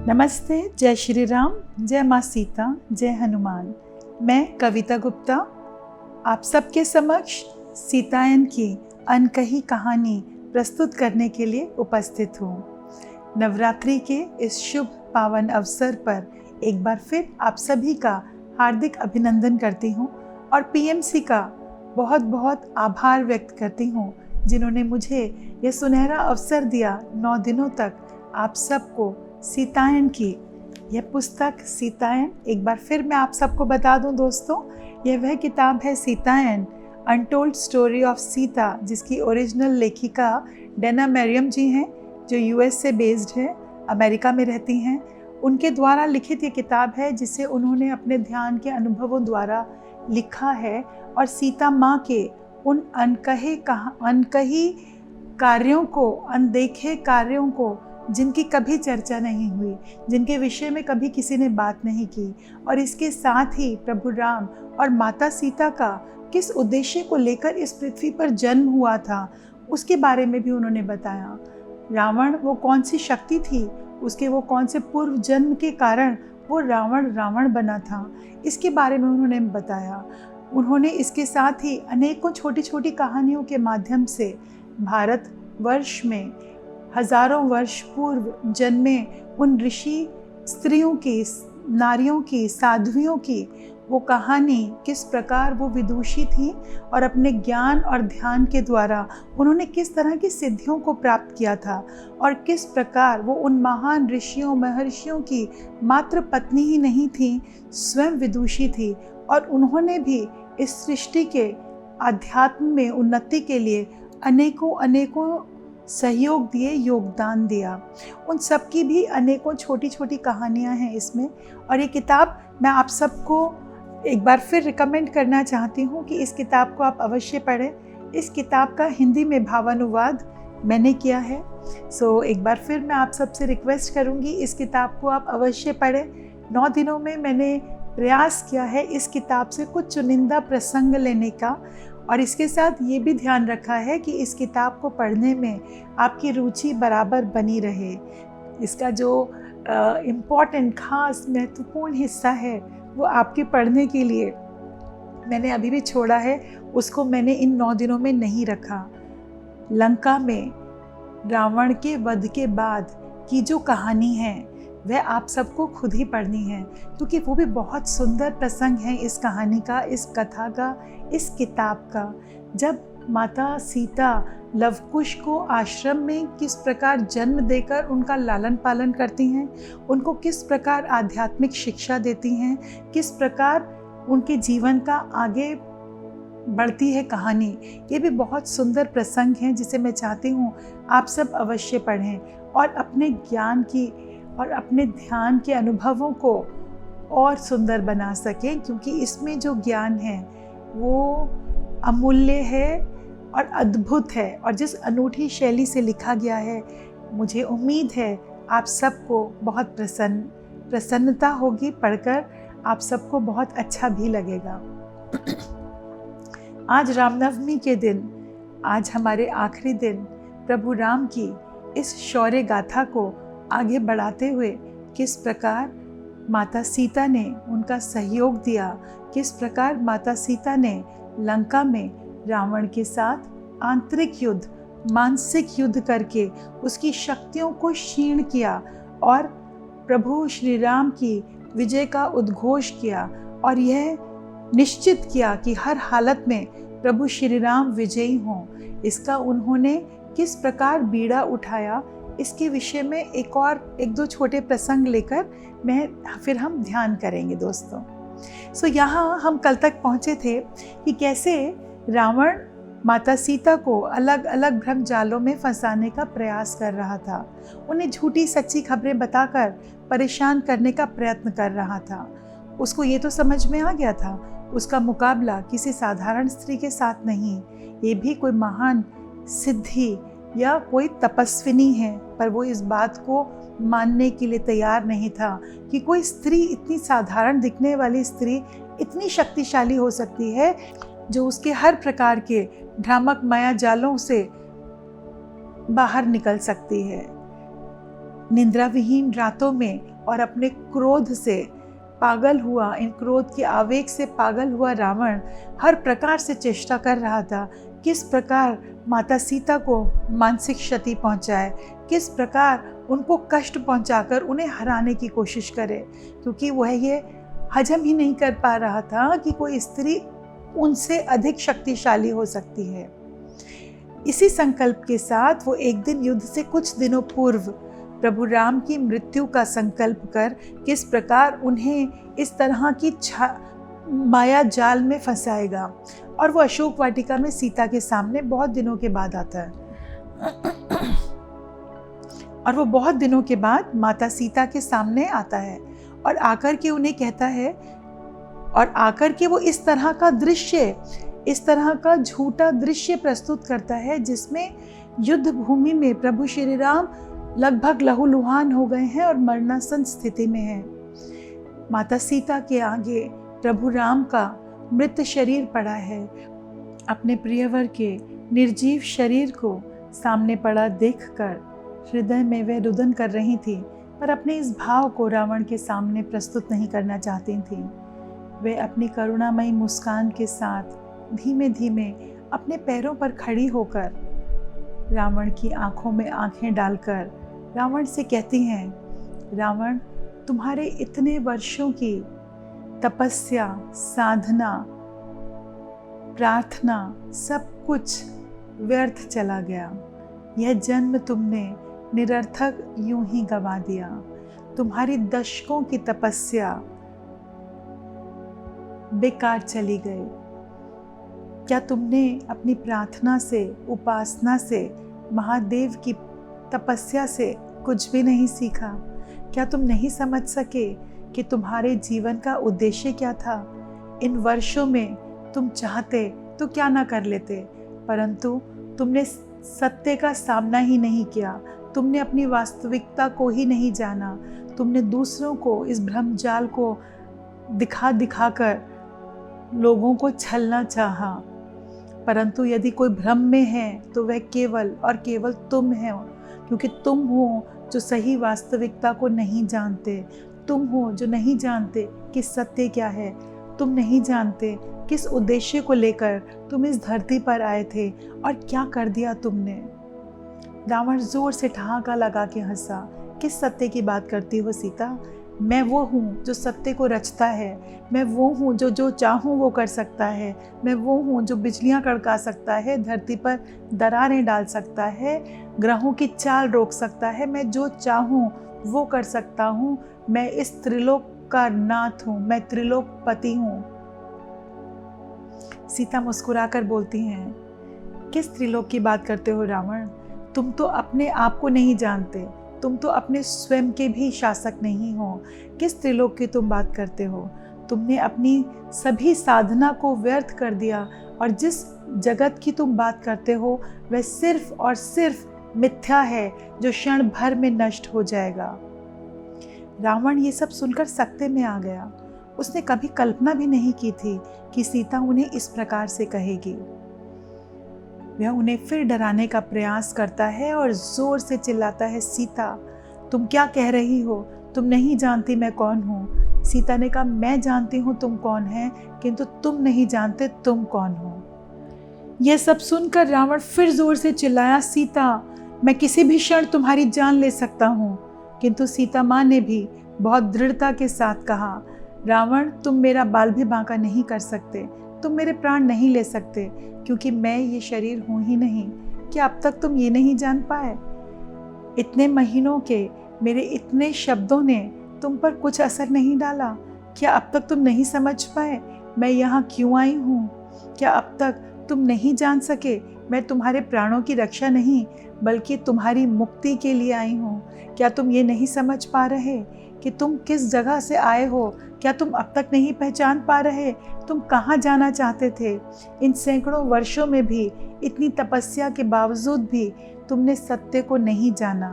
नमस्ते, जय श्री राम, जय माँ सीता, जय हनुमान। मैं कविता गुप्ता आप सबके समक्ष सीतायन की अनकही कहानी प्रस्तुत करने के लिए उपस्थित हूँ। नवरात्रि के इस शुभ पावन अवसर पर एक बार फिर आप सभी का हार्दिक अभिनंदन करती हूँ और पीएमसी का बहुत बहुत आभार व्यक्त करती हूँ, जिन्होंने मुझे यह सुनहरा अवसर दिया 9 दिनों तक आप सबको सीतायन की यह पुस्तक सीतायन। एक बार फिर मैं आप सबको बता दूं दोस्तों, यह वह किताब है Sitayan, untold story of Sita, जिसकी ओरिजिनल लेखिका डेना मैरियम जी हैं, जो यूएस से बेस्ड है, अमेरिका में रहती हैं। उनके द्वारा लिखित ये किताब है जिसे उन्होंने अपने ध्यान के अनुभवों द्वारा लिखा है और सीता माँ के उन अनकही कार्यों को, अनदेखे कार्यों को, जिनकी कभी चर्चा नहीं हुई, जिनके विषय में कभी किसी ने बात नहीं की, और इसके साथ ही प्रभु राम और माता सीता का किस उद्देश्य को लेकर इस पृथ्वी पर जन्म हुआ था, उसके बारे में भी उन्होंने बताया। रावण वो कौन सी शक्ति थी, उसके वो कौन से पूर्व जन्म के कारण वो रावण बना था, इसके बारे में उन्होंने बताया। उन्होंने इसके साथ ही अनेकों छोटी छोटी कहानियों के माध्यम से भारत वर्ष में हजारों वर्ष पूर्व जन्मे उन ऋषि स्त्रियों की, नारियों की, साध्वियों की वो कहानी, किस प्रकार वो विदुषी थी और अपने ज्ञान और ध्यान के द्वारा उन्होंने किस तरह की सिद्धियों को प्राप्त किया था, और किस प्रकार वो उन महान ऋषियों महर्षियों की मात्र पत्नी ही नहीं थी, स्वयं विदुषी थी, और उन्होंने भी इस सृष्टि के आध्यात्म में उन्नति के लिए अनेकों सहयोग दिए, योगदान दिया। उन सब की भी अनेकों छोटी छोटी कहानियां हैं इसमें, और ये किताब मैं आप सबको एक बार फिर रिकमेंड करना चाहती हूँ कि इस किताब को आप अवश्य पढ़ें। इस किताब का हिंदी में भावानुवाद मैंने किया है। एक बार फिर मैं आप सबसे रिक्वेस्ट करूँगी, इस किताब को आप अवश्य पढ़ें। 9 दिनों में मैंने प्रयास किया है इस किताब से कुछ चुनिंदा प्रसंग लेने का, और इसके साथ ये भी ध्यान रखा है कि इस किताब को पढ़ने में आपकी रुचि बराबर बनी रहे। इसका जो इम्पॉर्टेंट, खास, महत्वपूर्ण हिस्सा है वो आपके पढ़ने के लिए मैंने अभी भी छोड़ा है, उसको मैंने इन 9 दिनों में नहीं रखा। लंका में रावण के वध के बाद की जो कहानी है वह आप सबको खुद ही पढ़नी है, क्योंकि वो भी बहुत सुंदर प्रसंग है इस कहानी का, इस कथा का, इस किताब का। जब माता सीता लवकुश को आश्रम में किस प्रकार जन्म देकर उनका लालन पालन करती हैं, उनको किस प्रकार आध्यात्मिक शिक्षा देती हैं, किस प्रकार उनके जीवन का आगे बढ़ती है कहानी, ये भी बहुत सुंदर प्रसंग हैं जिसे मैं चाहती हूँ आप सब अवश्य पढ़ें और अपने ज्ञान की और अपने ध्यान के अनुभवों को और सुंदर बना सकें, क्योंकि इसमें जो ज्ञान है वो अमूल्य है और अद्भुत है, और जिस अनूठी शैली से लिखा गया है, मुझे उम्मीद है आप सबको बहुत प्रसन्नता होगी पढ़कर, आप सबको बहुत अच्छा भी लगेगा। आज रामनवमी के दिन, आज हमारे आखिरी दिन, प्रभु राम की इस शौर्य गाथा को आगे बढ़ाते हुए किस प्रकार माता सीता ने उनका सहयोग दिया, किस प्रकार माता सीता ने लंका में रावण के साथ आंतरिक युद्ध, मानसिक युद्ध करके उसकी शक्तियों को क्षीण किया और प्रभु श्री राम की विजय का उद्घोष किया, और यह निश्चित किया कि हर हालत में प्रभु श्री राम विजयी हों। इसका उन्होंने किस प्रकार बीड़ा उठाया, इसके विषय में एक दो छोटे प्रसंग लेकर फिर हम ध्यान करेंगे दोस्तों। यहाँ हम कल तक पहुँचे थे कि कैसे रावण माता सीता को अलग अलग भ्रम जालों में फंसाने का प्रयास कर रहा था, उन्हें झूठी सच्ची खबरें बताकर परेशान करने का प्रयत्न कर रहा था। उसको ये तो समझ में आ गया था उसका मुकाबला किसी साधारण स्त्री के साथ नहीं, ये भी कोई महान सिद्धि या कोई तपस्विनी है, पर वो इस बात को मानने के लिए तैयार नहीं था कि कोई स्त्री, इतनी साधारण दिखने वाली स्त्री इतनी शक्तिशाली हो सकती है, जो उसके हर प्रकार के भ्रामक माया जालों से बाहर निकल सकती है। निंद्रा विहीन रातों में और अपने क्रोध से पागल हुआ, इन क्रोध के आवेग से पागल हुआ रावण हर प्रकार से चेष्टा कर रहा था किस प्रकार माता सीता को मानसिक क्षति पहुंचाए, किस प्रकार उनको कष्ट पहुंचाकर उन्हें हराने की कोशिश करे, क्योंकि वह ये हजम ही नहीं कर पा रहा था कि कोई स्त्री उनसे अधिक शक्तिशाली हो सकती है। इसी संकल्प के साथ वो एक दिन युद्ध से कुछ दिनों पूर्व प्रभु राम की मृत्यु का संकल्प कर किस प्रकार उन्हें इस तरह की माया जाल में फंसाएगा, और वो अशोक वाटिका में सीता के सामने बहुत दिनों के बाद आता है। और वो बहुत दिनों के बाद माता सीता के सामने आता है और आकर के उन्हें कहता है, और आकर के वो इस तरह का दृश्य, इस तरह का झूठा दृश्य प्रस्तुत करता है जिसमें युद्ध भूमि में प्रभु श्री राम लगभग लहूलुहान हो गए हैं और मरणासन स्थिति में हैं। माता सीता के आगे प्रभु राम का मृत शरीर पड़ा है। अपने प्रियवर के निर्जीव शरीर को सामने पड़ा देखकर हृदय में वह रुदन कर रही थी, पर अपने इस भाव को रावण के सामने प्रस्तुत नहीं करना चाहती थी। वे अपनी करुणामयी मुस्कान के साथ धीमे धीमे अपने पैरों पर खड़ी होकर रावण की आंखों में आंखें डालकर रावण से कहती हैं, रावण, तुम्हारे इतने वर्षों की तपस्या, साधना, प्रार्थना सब कुछ व्यर्थ चला गया। यह जन्म तुमने निरर्थक यूं ही गवा दिया। तुम्हारी दशकों की तपस्या बेकार चली गई। क्या तुमने अपनी प्रार्थना से, उपासना से, महादेव की तपस्या से कुछ भी नहीं सीखा? क्या तुम नहीं समझ सके कि तुम्हारे जीवन का उद्देश्य क्या था? इन वर्षों में तुम चाहते तो क्या ना कर लेते, परंतु तुमने सत्य का सामना ही नहीं किया। तुमने अपनी वास्तविकता को ही नहीं जाना। तुमने दूसरों को इस भ्रमजाल को दिखा दिखा कर लोगों को छलना चाहा, परंतु यदि कोई भ्रम में है तो वह केवल और केवल तुम हो, क्योंकि तुम हो जो सही वास्तविकता को नहीं जानते। तुम हो जो नहीं जानते कि सत्य क्या है। तुम नहीं जानते किस उद्देश्य को लेकर तुम इस धरती पर आए थे और क्या कर दिया तुमने। रावण जोर से ठहाका लगा के हंसा। किस सत्य की बात करती हो सीता? मैं वो हूँ जो सत्य को रचता है। मैं वो हूँ जो जो चाहूँ वो कर सकता है। मैं वो हूँ जो बिजलियाँ कड़का सकता है, धरती पर दरारें डाल सकता है, ग्रहों की चाल रोक सकता है। मैं जो चाहूँ वो कर सकता हूँ। मैं इस त्रिलोक का नाथ हूँ, मैं त्रिलोकपति हूँ। सीता मुस्कुराकर बोलती हैं, किस त्रिलोक की बात करते हो रावण? तुम तो अपने आप को नहीं जानते। तुम तो अपने स्वयं के भी शासक नहीं हो। किस त्रिलोक की तुम बात करते हो? तुमने अपनी सभी साधना को व्यर्थ कर दिया, और जिस जगत की तुम बात करते हो वह सिर्फ और सिर्फ मिथ्या है जो क्षण भर में नष्ट हो जाएगा। रावण ये सब सुनकर सकते में आ गया। उसने कभी कल्पना भी नहीं की थी कि सीता उन्हें इस प्रकार से कहेगी। वह उन्हें फिर डराने का प्रयास करता है और जोर से चिल्लाता है, सीता, तुम क्या कह रही हो? तुम नहीं जानती मैं कौन हूँ। सीता ने कहा, मैं जानती हूँ तुम कौन है, किंतु तुम नहीं जानते तुम कौन हो। यह सब सुनकर रावण फिर जोर से चिल्लाया, सीता, मैं किसी भी क्षण तुम्हारी जान ले सकता हूँ। किंतु सीता माँ ने भी बहुत दृढ़ता के साथ कहा, रावण, तुम मेरा बाल भी बांका नहीं कर सकते। तुम मेरे प्राण नहीं ले सकते, क्योंकि मैं ये शरीर हूँ ही नहीं। क्या अब तक तुम ये नहीं जान पाए? इतने महीनों के मेरे इतने शब्दों ने तुम पर कुछ असर नहीं डाला? क्या अब तक तुम नहीं समझ पाए मैं यहाँ क्यों आई हूँ? क्या अब तक तुम नहीं जान सके मैं तुम्हारे प्राणों की रक्षा नहीं बल्कि तुम्हारी मुक्ति के लिए आई हूँ? क्या तुम ये नहीं समझ पा रहे कि तुम किस जगह से आए हो? क्या तुम अब तक नहीं पहचान पा रहे तुम कहाँ जाना चाहते थे? इन सैकड़ों वर्षों में भी, इतनी तपस्या के बावजूद भी तुमने सत्य को नहीं जाना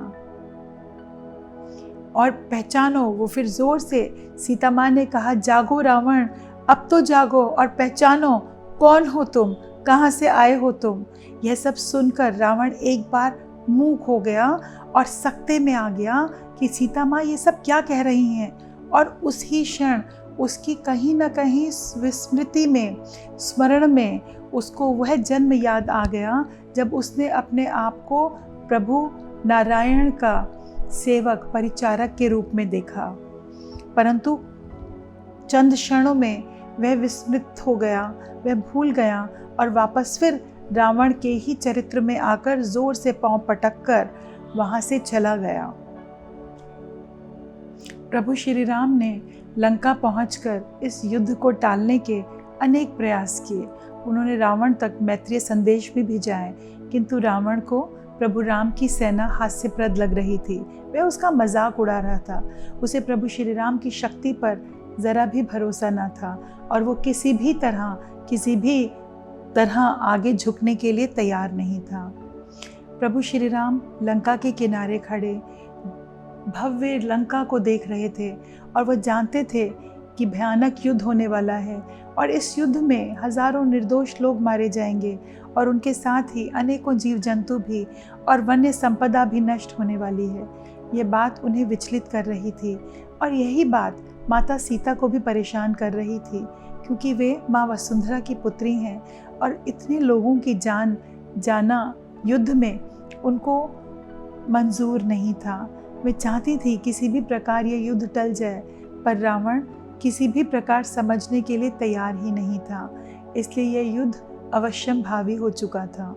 और पहचानो। वो फिर जोर से सीता माँ ने कहा, जागो रावण, अब तो जागो और पहचानो कौन हो तुम, कहाँ से आए हो तुम। यह सब सुनकर रावण एक बार मूक हो गया और सकते में आ गया कि सीता माँ ये सब क्या कह रही हैं, और उसी क्षण उसकी कहीं ना कहीं विस्मृति में, स्मरण में उसको वह जन्म याद आ गया जब उसने अपने आप को प्रभु नारायण का सेवक, परिचारक के रूप में देखा। परंतु चंद क्षणों में वह विस्मृत हो गया, वह भूल गया और वापस फिर रावण के ही चरित्र में आकर जोर से पांव पटक कर वहां से चला गया। प्रभु श्री राम ने लंका पहुंचकर इस युद्ध को टालने के अनेक प्रयास किए। उन्होंने रावण तक मैत्रीय संदेश भी भेजाए, किंतु रावण को प्रभु राम की सेना हास्यप्रद लग रही थी। वह उसका मजाक उड़ा रहा था। उसे प्रभु श्री राम की शक्ति पर ज़रा भी भरोसा न था और वो किसी भी तरह आगे झुकने के लिए तैयार नहीं था। प्रभु श्री राम लंका के किनारे खड़े भव्य लंका को देख रहे थे और वह जानते थे कि भयानक युद्ध होने वाला है और इस युद्ध में हजारों निर्दोष लोग मारे जाएंगे और उनके साथ ही अनेकों जीव जंतु भी और वन्य संपदा भी नष्ट होने वाली है। ये बात उन्हें विचलित कर रही थी और यही बात माता सीता को भी परेशान कर रही थी, क्योंकि वे माँ वसुंधरा की पुत्री हैं और इतने लोगों की जान जाना युद्ध में उनको मंजूर नहीं था। वे चाहती थी किसी भी प्रकार ये युद्ध टल जाए, पर रावण किसी भी प्रकार समझने के लिए तैयार ही नहीं था, इसलिए यह युद्ध अवश्यम भावी हो चुका था।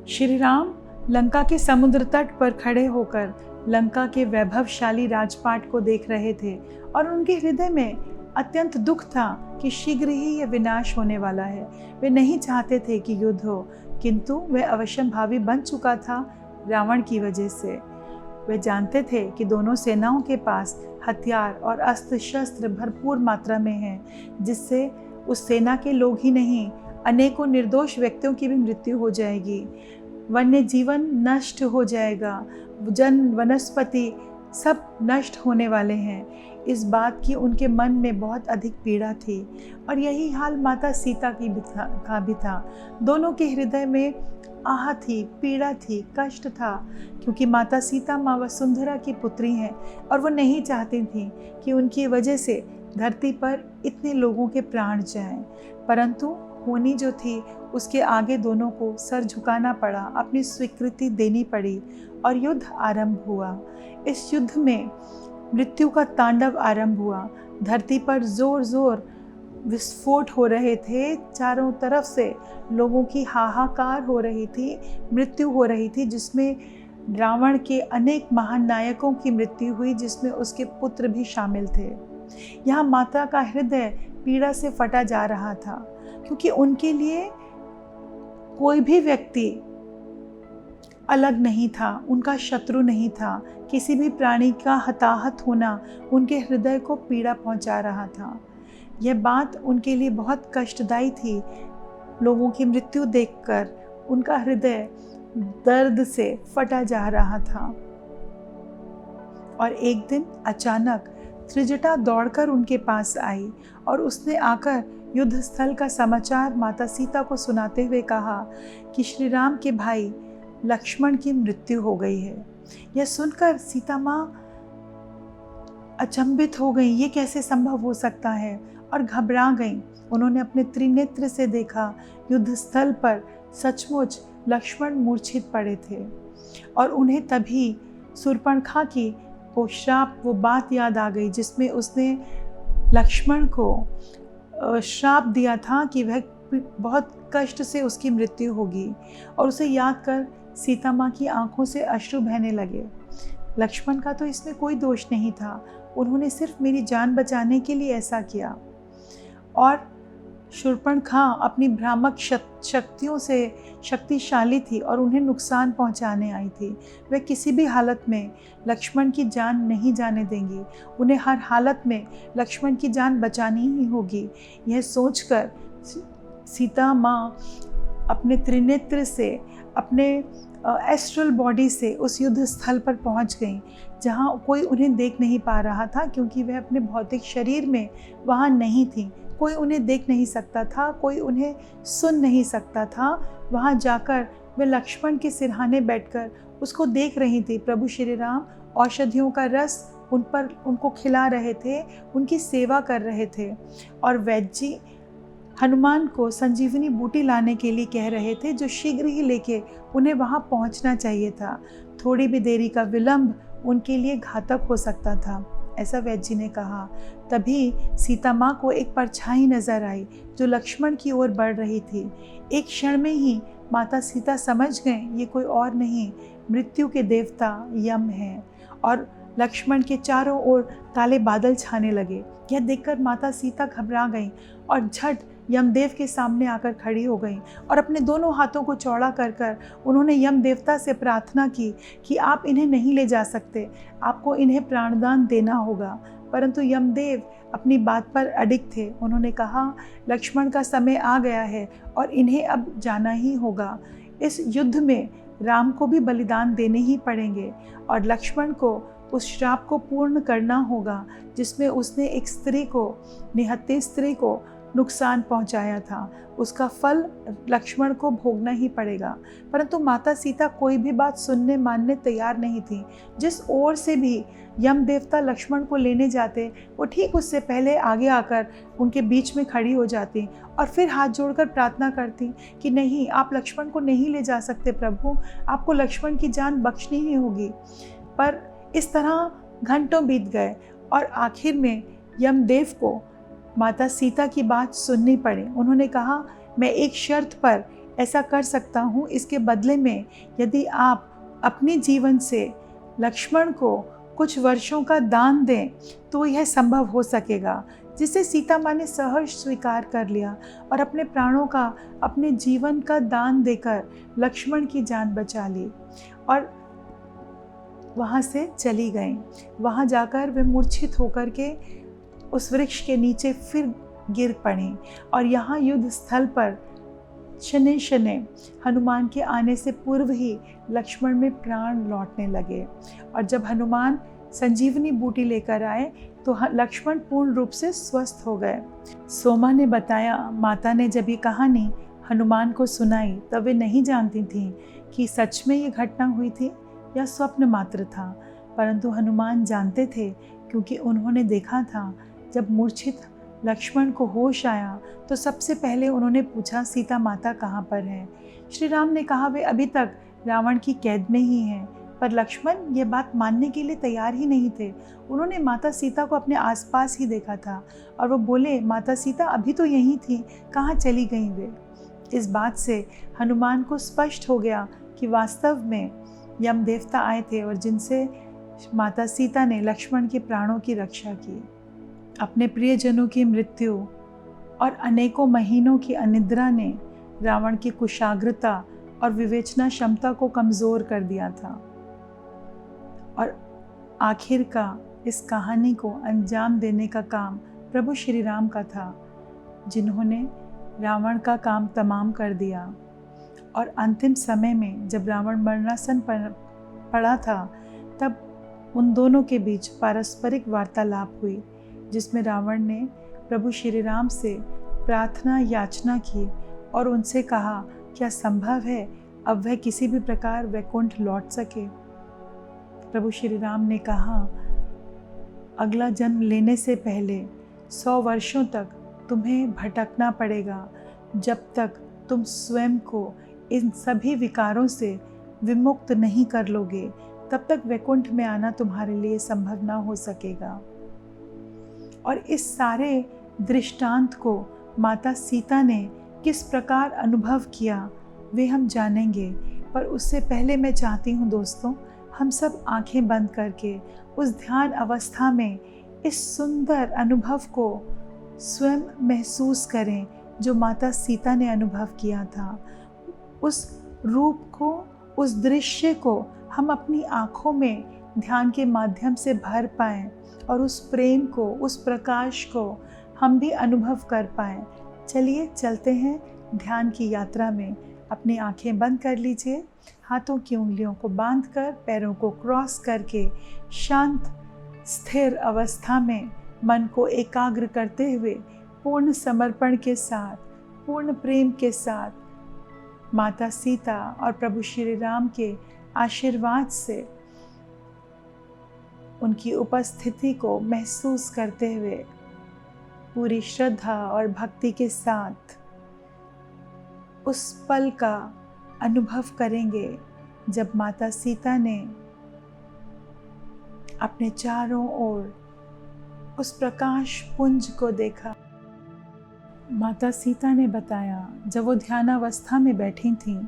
श्री राम लंका के समुद्र तट पर खड़े होकर लंका के वैभवशाली राजपाट को देख रहे थे और उनके हृदय में अत्यंत दुख था कि शीघ्र ही यह विनाश होने वाला है। वे नहीं चाहते थे कि युद्ध हो, किंतु वह अवश्यम भावी बन चुका था रावण की वजह से। वे जानते थे कि दोनों सेनाओं के पास हथियार और अस्त्र शस्त्र भरपूर मात्रा में हैं, जिससे उस सेना के लोग ही नहीं अनेकों निर्दोष व्यक्तियों की भी मृत्यु हो जाएगी, वन्य जीवन नष्ट हो जाएगा, जन वनस्पति सब नष्ट होने वाले हैं। इस बात की उनके मन में बहुत अधिक पीड़ा थी और यही हाल माता सीता का भी था। दोनों के हृदय में आह थी, पीड़ा थी, कष्ट था, क्योंकि माता सीता माँ वसुंधरा की पुत्री हैं और वो नहीं चाहती थी कि उनकी वजह से धरती पर इतने लोगों के प्राण जाएं। परंतु होनी जो थी उसके आगे दोनों को सर झुकाना पड़ा, अपनी स्वीकृति देनी पड़ी और युद्ध आरंभ हुआ। इस युद्ध में मृत्यु का तांडव आरंभ हुआ। धरती पर जोर जोर विस्फोट हो रहे थे, चारों तरफ से लोगों की हाहाकार हो रही थी, मृत्यु हो रही थी, जिसमें रावण के अनेक महान नायकों की मृत्यु हुई, जिसमें उसके पुत्र भी शामिल थे। यहाँ माता का हृदय पीड़ा से फटा जा रहा था, क्योंकि उनके लिए कोई भी व्यक्ति अलग नहीं था, उनका शत्रु नहीं था। किसी भी प्राणी का हताहत होना उनके हृदय को पीड़ा पहुंचा रहा था। यह बात उनके लिए बहुत कष्टदायी थी। लोगों की मृत्यु देखकर उनका हृदय दर्द से फटा जा रहा था। और एक दिन अचानक त्रिजटा दौड़कर उनके पास आई और उसने आकर युद्ध स्थल का समाचार माता सीता को सुनाते हुए कहा कि श्री राम के भाई लक्ष्मण की मृत्यु हो गई है। यह सुनकर सीता माँ अचंभित हो गई, ये कैसे संभव हो सकता है, और घबरा गईं। उन्होंने अपने त्रिनेत्र से देखा, युद्ध स्थल पर सचमुच लक्ष्मण मूर्छित पड़े थे और उन्हें तभी शूर्पणखा की वो श्राप, वो बात याद आ गई जिसमें उसने लक्ष्मण को श्राप दिया था कि वह बहुत कष्ट से उसकी मृत्यु होगी, और उसे याद कर सीता माँ की आंखों से अश्रु बहने लगे। लक्ष्मण का तो इसमें कोई दोष नहीं था, उन्होंने सिर्फ मेरी जान बचाने के लिए ऐसा किया। और शूर्पणखा अपनी भ्रामक शक्तियों से शक्तिशाली थी और उन्हें नुकसान पहुंचाने आई थी। वह किसी भी हालत में लक्ष्मण की जान नहीं जाने देंगी, उन्हें हर हालत में लक्ष्मण की जान बचानी ही होगी। यह सोचकर सीता माँ अपने त्रिनेत्र से, अपने एस्ट्रल बॉडी से उस युद्ध स्थल पर पहुंच गईं, जहां कोई उन्हें देख नहीं पा रहा था, क्योंकि वह अपने भौतिक शरीर में वहां नहीं थी। कोई उन्हें देख नहीं सकता था, कोई उन्हें सुन नहीं सकता था। वहां जाकर वे लक्ष्मण के सिरहाने बैठकर उसको देख रही थी, प्रभु श्री राम औषधियों का रस उनको खिला रहे थे, उनकी सेवा कर रहे थे। और वैद्य जी हनुमान को संजीवनी बूटी लाने के लिए कह रहे थे, जो शीघ्र ही लेके उन्हें वहाँ पहुँचना चाहिए था। थोड़ी भी देरी का विलंब उनके लिए घातक हो सकता था, ऐसा वैद्य जी ने कहा। तभी सीता माँ को एक परछाई नजर आई जो लक्ष्मण की ओर बढ़ रही थी। एक क्षण में ही माता सीता समझ गए ये कोई और नहीं, मृत्यु के देवता यम हैं। और लक्ष्मण के चारों ओर काले बादल छाने लगे। यह देखकर माता सीता घबरा गईं और झट यमदेव के सामने आकर खड़ी हो गईं और अपने दोनों हाथों को चौड़ा कर कर उन्होंने यम देवता से प्रार्थना की कि आप इन्हें नहीं ले जा सकते, आपको इन्हें प्राणदान देना होगा। परंतु यमदेव अपनी बात पर अडिग थे। उन्होंने कहा, लक्ष्मण का समय आ गया है और इन्हें अब जाना ही होगा। इस युद्ध में राम को भी बलिदान देने ही पड़ेंगे और लक्ष्मण को उस श्राप को पूर्ण करना होगा जिसमें उसने एक स्त्री को, निहत्थे स्त्री को नुकसान पहुंचाया था। उसका फल लक्ष्मण को भोगना ही पड़ेगा। परंतु माता सीता कोई भी बात सुनने मानने तैयार नहीं थी। जिस ओर से भी यम देवता लक्ष्मण को लेने जाते, वो ठीक उससे पहले आगे आकर उनके बीच में खड़ी हो जाती और फिर हाथ जोड़कर प्रार्थना करती कि नहीं, आप लक्ष्मण को नहीं ले जा सकते प्रभु, आपको लक्ष्मण की जान बख्शनी ही होगी। पर इस तरह घंटों बीत गए और आखिर में यमदेव को माता सीता की बात सुननी पड़ी। उन्होंने कहा, मैं एक शर्त पर ऐसा कर सकता हूँ, इसके बदले में यदि आप अपने जीवन से लक्ष्मण को कुछ वर्षों का दान दें तो यह संभव हो सकेगा। जिसे सीता माँ ने सहर्ष स्वीकार कर लिया और अपने प्राणों का, अपने जीवन का दान देकर लक्ष्मण की जान बचा ली और वहाँ से चली गईं। वहाँ जाकर वे मूर्छित होकर के उस वृक्ष के नीचे फिर गिर पड़ी और यहाँ युद्ध स्थल पर शनै शनै हनुमान के आने से पूर्व ही लक्ष्मण में प्राण लौटने लगे। और जब हनुमान संजीवनी बूटी लेकर आए तो लक्ष्मण पूर्ण रूप से स्वस्थ हो गए। सोमा ने बताया, माता ने जब ये कहानी हनुमान को सुनाई तब वे नहीं जानती थीं कि सच में ये घटना हुई थी या स्वप्न मात्र था। परंतु हनुमान जानते थे, क्योंकि उन्होंने देखा था जब मूर्छित लक्ष्मण को होश आया तो सबसे पहले उन्होंने पूछा, सीता माता कहाँ पर है। श्री राम ने कहा, वे अभी तक रावण की कैद में ही हैं। पर लक्ष्मण ये बात मानने के लिए तैयार ही नहीं थे। उन्होंने माता सीता को अपने आसपास ही देखा था और वो बोले, माता सीता अभी तो यहीं थी, कहाँ चली गईं वे। इस बात से हनुमान को स्पष्ट हो गया कि वास्तव में यम देवता आए थे और जिनसे माता सीता ने लक्ष्मण के प्राणों की रक्षा की। अपने प्रियजनों की मृत्यु और अनेकों महीनों की अनिद्रा ने रावण की कुशाग्रता और विवेचना क्षमता को कमज़ोर कर दिया था। और आखिर का इस कहानी को अंजाम देने का काम प्रभु श्री राम का था, जिन्होंने रावण का काम तमाम कर दिया। और अंतिम समय में जब रावण मरणासन पड़ा था, तब उन दोनों के बीच पारस्परिक वार्तालाप हुई, जिसमें रावण ने प्रभु श्री राम से प्रार्थना याचना की और उनसे कहा, क्या संभव है अब वह किसी भी प्रकार वैकुंठ लौट सके। प्रभु श्री राम ने कहा, अगला जन्म लेने से पहले 100 वर्षों तक तुम्हें भटकना पड़ेगा, जब तक तुम स्वयं को इन सभी विकारों से विमुक्त नहीं कर लोगे, तब तक वैकुंठ में आना तुम्हारे लिए संभव ना हो सकेगा। और इस सारे दृष्टांत को माता सीता ने किस प्रकार अनुभव किया वे हम जानेंगे। पर उससे पहले मैं चाहती हूँ दोस्तों, हम सब आंखें बंद करके उस ध्यान अवस्था में इस सुंदर अनुभव को स्वयं महसूस करें जो माता सीता ने अनुभव किया था। उस रूप को, उस दृश्य को हम अपनी आँखों में ध्यान के माध्यम से भर पाएं और उस प्रेम को, उस प्रकाश को हम भी अनुभव कर पाएं। चलिए चलते हैं ध्यान की यात्रा में। अपनी आंखें बंद कर लीजिए, हाथों की उंगलियों को बांधकर, पैरों को क्रॉस करके शांत स्थिर अवस्था में मन को एकाग्र करते हुए पूर्ण समर्पण के साथ, पूर्ण प्रेम के साथ माता सीता और प्रभु श्री राम के आशीर्वाद से उनकी उपस्थिति को महसूस करते हुए पूरी श्रद्धा और भक्ति के साथ उस पल का अनुभव करेंगे जब माता सीता ने अपने चारों ओर उस प्रकाश पुंज को देखा। माता सीता ने बताया, जब वो ध्यानावस्था में बैठी थीं,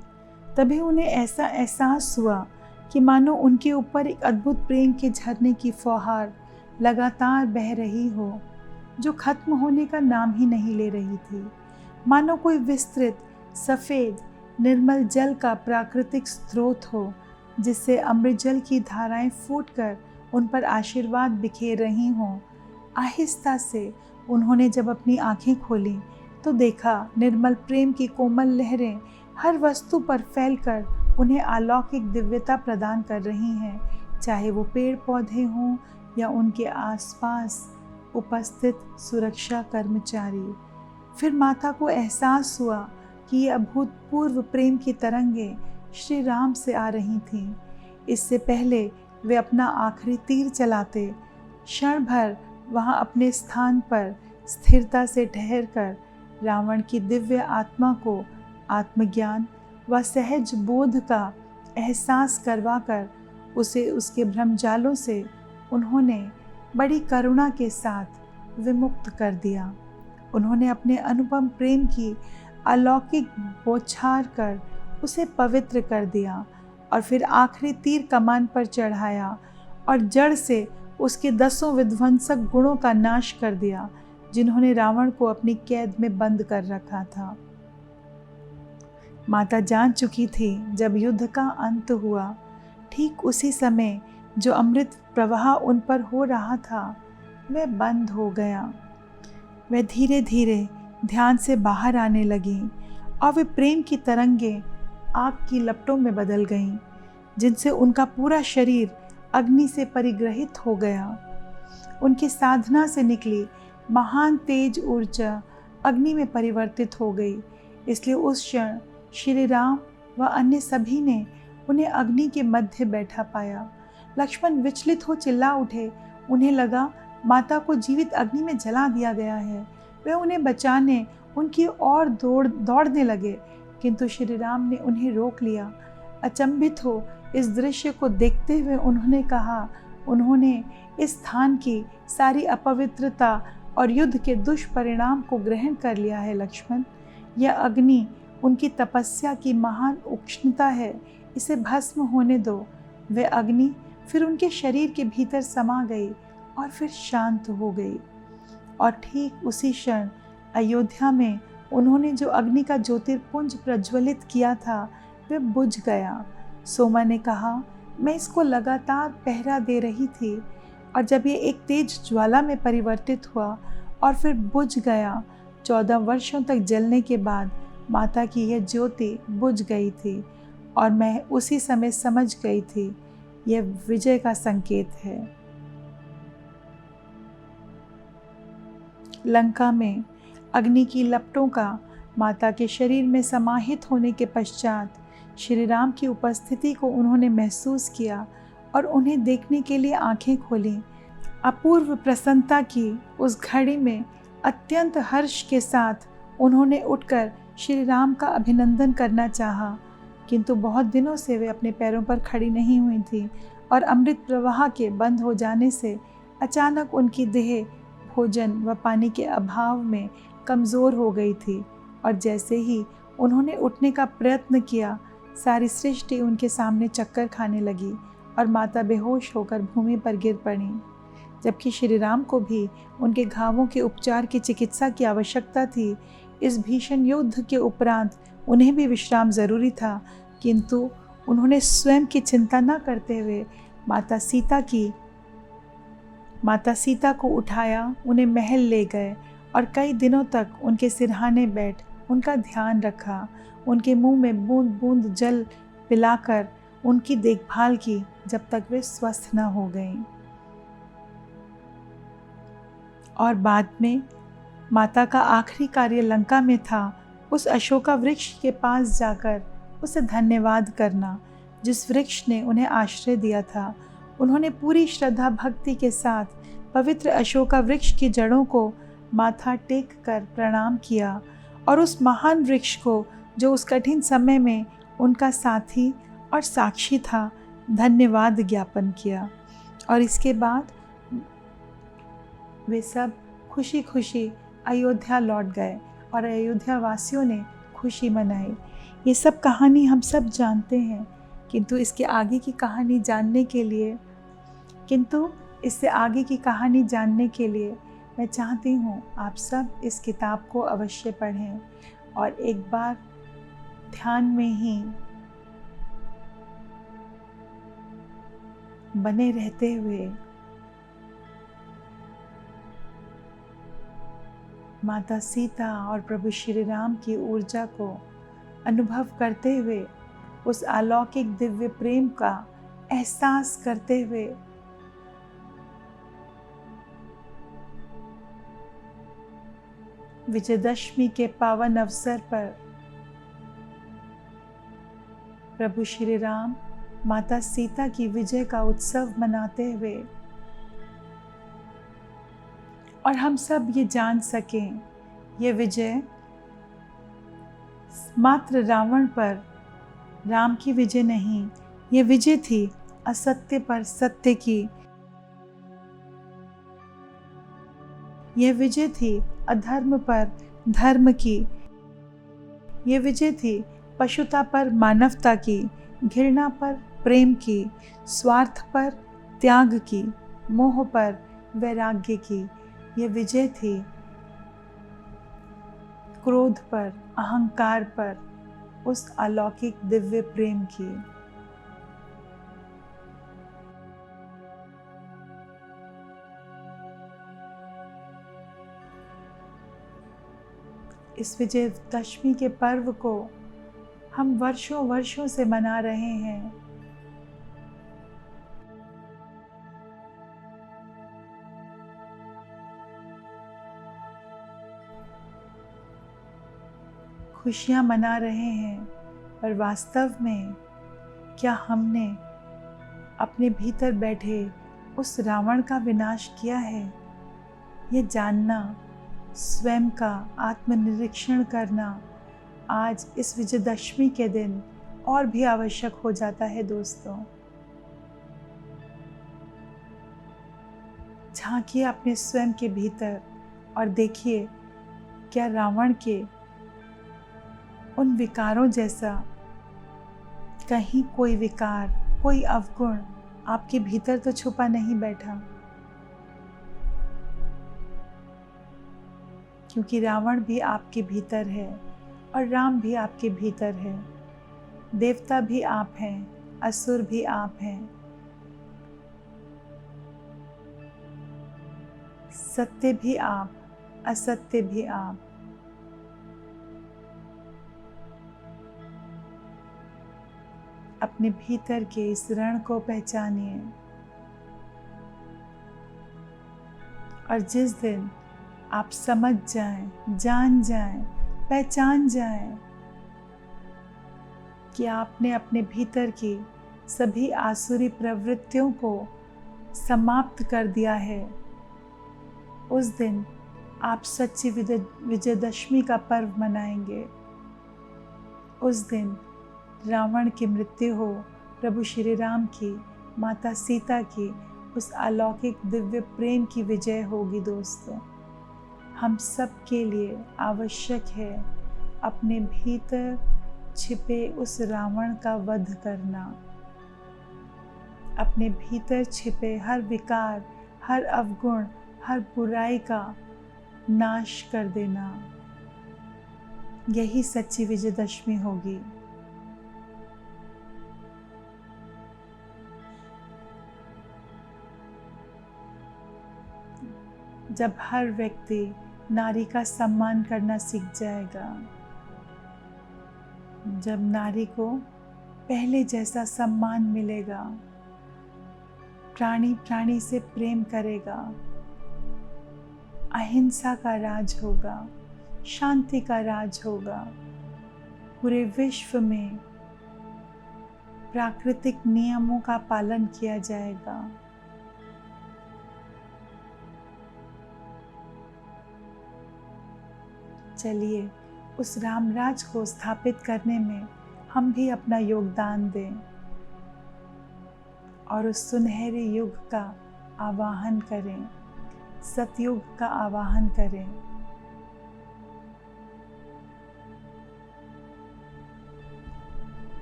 तभी उन्हें ऐसा एहसास हुआ कि मानो उनके ऊपर एक अद्भुत प्रेम के झरने की फुहार लगातार बह रही हो, जो खत्म होने का नाम ही नहीं ले रही थी। मानो कोई विस्तृत सफ़ेद निर्मल जल का प्राकृतिक स्रोत हो, जिससे अमृत जल की धाराएं फूटकर उन पर आशीर्वाद बिखेर रही हों। आहिस्ता से उन्होंने जब अपनी आंखें खोली तो देखा निर्मल प्रेम की कोमल लहरें हर वस्तु पर फैलकर उन्हें अलौकिक दिव्यता प्रदान कर रही हैं, चाहे वो पेड़ पौधे हों या उनके आसपास उपस्थित सुरक्षा कर्मचारी। फिर माता को एहसास हुआ कि ये अभूतपूर्व प्रेम की तरंगें श्री राम से आ रही थीं। इससे पहले वे अपना आखिरी तीर चलाते क्षण भर वहाँ अपने स्थान पर स्थिरता से ठहरकर रावण की दिव्य आत्मा को आत्मज्ञान व सहज बोध का एहसास करवाकर उसे उसके भ्रमजालों से उन्होंने बड़ी करुणा के साथ विमुक्त कर दिया। उन्होंने अपने अनुपम प्रेम की अलौकिक बौछार कर उसे पवित्र कर दिया और फिर आखिरी तीर कमान पर चढ़ाया और जड़ से उसके 10 विध्वंसक गुणों का नाश कर दिया, जिन्होंने रावण को अपनी कैद में बंद कर रखा था। माता जान चुकी थी जब युद्ध का अंत हुआ, ठीक उसी समय जो अमृत प्रवाह उन पर हो रहा था वह बंद हो गया। वह धीरे धीरे ध्यान से बाहर आने लगी और वे प्रेम की तरंगें आग की लपटों में बदल गईं, जिनसे उनका पूरा शरीर अग्नि से परिग्रहित हो गया। उनकी साधना से निकली महान तेज ऊर्जा अग्नि में परिवर्तित हो गई। इसलिए उस क्षण श्री राम व अन्य सभी ने उन्हें अग्नि के मध्य बैठा पाया। लक्ष्मण विचलित हो चिल्ला उठे। उन्हें लगा माता को जीवित अग्नि में जला दिया गया है। वे उन्हें बचाने उनकी ओर दौड़ने लगे, किंतु श्री राम ने उन्हें रोक लिया। अचंभित हो इस दृश्य को देखते हुए उन्होंने इस स्थान की सारी अपवित्रता और युद्ध के दुष्परिणाम को ग्रहण कर लिया है। लक्ष्मण, यह अग्नि उनकी तपस्या की महान उष्णता है, इसे भस्म होने दो। वह अग्नि फिर उनके शरीर के भीतर समा गई और फिर शांत हो गई। और ठीक उसी क्षण अयोध्या में उन्होंने जो अग्नि का ज्योतिर्पुंज प्रज्वलित किया था वह बुझ गया। सोमा ने कहा, मैं इसको लगातार पहरा दे रही थी और जब ये एक तेज ज्वाला में परिवर्तित हुआ और फिर बुझ गया, 14 वर्षों तक जलने के बाद माता की यह ज्योति बुझ गई थी और मैं उसी समय समझ गई थी यह विजय का संकेत है। लंका में अग्नि की लपटों का माता के शरीर में समाहित होने के पश्चात श्री राम की उपस्थिति को उन्होंने महसूस किया और उन्हें देखने के लिए आंखें खोलीं। अपूर्व प्रसन्नता की उस घड़ी में अत्यंत हर्ष के साथ उन्होंने उठकर श्री राम का अभिनंदन करना चाहा, किंतु बहुत दिनों से वे अपने पैरों पर खड़ी नहीं हुई थी और अमृत प्रवाह के बंद हो जाने से अचानक उनकी देह भोजन व पानी के अभाव में कमज़ोर हो गई थी। और जैसे ही उन्होंने उठने का प्रयत्न किया, सारी सृष्टि उनके सामने चक्कर खाने लगी और माता बेहोश होकर भूमि पर गिर पड़ी। जबकि श्री राम को भी उनके घावों के उपचार की चिकित्सा की आवश्यकता थी। इस भीषण युद्ध के उपरांत उन्हें भी विश्राम ज़रूरी था, किंतु उन्होंने स्वयं की चिंता न करते हुए माता सीता को उठाया, उन्हें महल ले गए और कई दिनों तक उनके सिरहाने बैठ उनका ध्यान रखा। उनके मुंह में बूंद बूंद जल पिलाकर उनकी देखभाल की जब तक वे स्वस्थ न हो गईं। और बाद में माता का आखिरी कार्य लंका में था उस अशोका वृक्ष के पास जाकर उसे धन्यवाद करना, जिस वृक्ष ने उन्हें आश्रय दिया था। उन्होंने पूरी श्रद्धा भक्ति के साथ पवित्र अशोका वृक्ष की जड़ों को माथा टेक कर प्रणाम किया और उस महान वृक्ष को, जो उस कठिन समय में उनका साथी और साक्षी था, धन्यवाद ज्ञापन किया। और इसके बाद वे सब खुशी खुशी अयोध्या लौट गए और अयोध्या वासियों ने खुशी मनाई। ये सब कहानी हम सब जानते हैं, किंतु इससे आगे की कहानी जानने के लिए मैं चाहती हूँ आप सब इस किताब को अवश्य पढ़ें और एक बार ध्यान में ही बने रहते हुए माता सीता और प्रभु श्री राम की ऊर्जा को अनुभव करते हुए, उस अलौकिक दिव्य प्रेम का एहसास करते हुए विजयदशमी के पावन अवसर पर प्रभु श्री राम माता सीता की विजय का उत्सव मनाते हुए और हम सब ये जान सकें, ये विजय मात्र रावण पर राम की विजय नहीं, ये विजय थी असत्य पर सत्य की। ये विजय थी अधर्म पर धर्म की। ये विजय थी पशुता पर मानवता की, घृणा पर प्रेम की, स्वार्थ पर त्याग की, मोह पर वैराग्य की। ये विजय थी क्रोध पर, अहंकार पर, उस अलौकिक दिव्य प्रेम की। इस विजयदशमी के पर्व को हम वर्षों वर्षों से मना रहे हैं। खुशियां मना रहे हैं, पर वास्तव में क्या हमने अपने भीतर बैठे उस रावण का विनाश किया है? ये जानना, स्वयं का आत्मनिरीक्षण करना आज इस विजयदशमी के दिन और भी आवश्यक हो जाता है दोस्तों। झांकिए अपने स्वयं के भीतर और देखिए, क्या रावण के उन विकारों जैसा कहीं कोई विकार, कोई अवगुण आपके भीतर तो छुपा नहीं बैठा? क्योंकि रावण भी आपके भीतर है और राम भी आपके भीतर है। देवता भी आप हैं, असुर भी आप हैं, सत्य भी आप, असत्य भी आप। अपने भीतर के इस रण को पहचानिए और जिस दिन आप समझ जाएं, जान जाएं, पहचान जाएं कि आपने अपने भीतर की सभी आसुरी प्रवृत्तियों को समाप्त कर दिया है, उस दिन आप सच्ची विजयदशमी का पर्व मनाएंगे। उस दिन रावण की मृत्यु हो, प्रभु श्री राम की, माता सीता की उस अलौकिक दिव्य प्रेम की विजय होगी दोस्तों। हम सब के लिए आवश्यक है अपने भीतर छिपे उस रावण का वध करना, अपने भीतर छिपे हर विकार, हर अवगुण, हर बुराई का नाश कर देना। यही सच्ची विजयदशमी होगी। जब हर व्यक्ति नारी का सम्मान करना सीख जाएगा, जब नारी को पहले जैसा सम्मान मिलेगा, प्राणी प्राणी से प्रेम करेगा, अहिंसा का राज होगा, शांति का राज होगा, पूरे विश्व में प्राकृतिक नियमों का पालन किया जाएगा। चलिए उस रामराज को स्थापित करने में हम भी अपना योगदान दें और उस सुनहरे युग का आवाहन करें, सतयुग का आवाहन करें।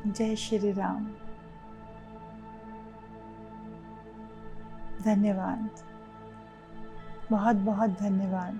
जय श्री राम। धन्यवाद, बहुत बहुत धन्यवाद।